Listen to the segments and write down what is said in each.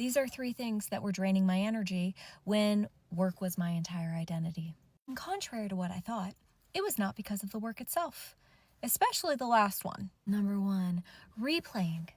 These are three things that were draining my energy when work was my entire identity. And contrary to what I thought, it was not because of the work itself, especially the last one. Number one, replaying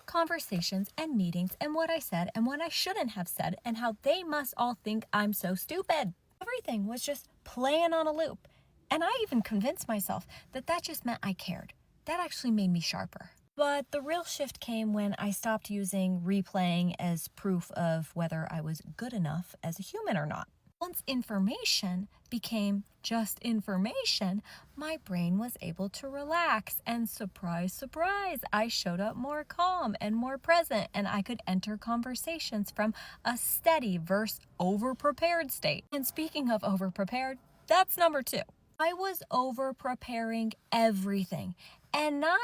conversations and meetings and what I said and what I shouldn't have said and how they must all think I'm so stupid. Everything was just playing on a loop. And I even convinced myself that that just meant I cared. That actually made me sharper. But the real shift came when I stopped using replaying as proof of whether I was good enough as a human or not. Once information became just information, my brain was able to relax, and surprise, surprise, I showed up more calm and more present, and I could enter conversations from a steady versus over-prepared state. And speaking of over-prepared, that's number two. I was over-preparing everything, and not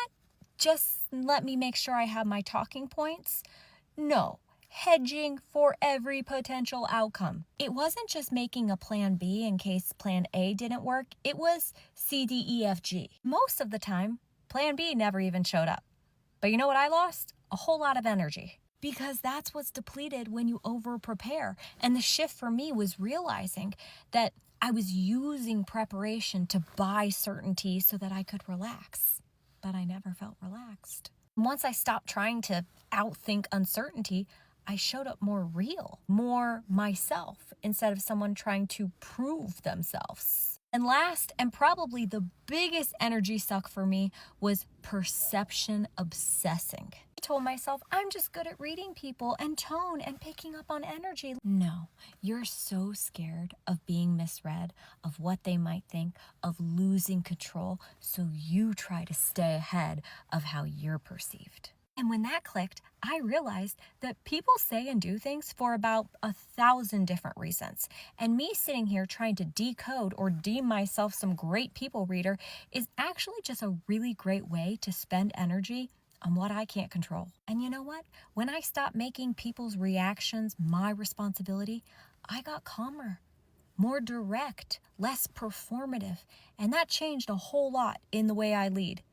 just let me make sure I have my talking points. No, hedging for every potential outcome. It wasn't just making a plan B in case plan A didn't work. It was C, D, E, F, G. Most of the time, plan B never even showed up. But you know what I lost? A whole lot of energy. Because that's what's depleted when you over-prepare. And the shift for me was realizing that I was using preparation to buy certainty so that I could relax. But I never felt relaxed. Once I stopped trying to outthink uncertainty, I showed up more real, more myself, instead of someone trying to prove themselves. And last, and probably the biggest energy suck for me, was perception obsessing. I told myself, I'm just good at reading people and tone and picking up on energy. No, you're so scared of being misread, of what they might think, of losing control, so you try to stay ahead of how you're perceived. And when that clicked, I realized that people say and do things for about 1,000 different reasons. And me sitting here trying to decode or deem myself some great people reader is actually just a really great way to spend energy on what I can't control. And you know what? When I stopped making people's reactions my responsibility, I got calmer, more direct, less performative. And that changed a whole lot in the way I lead.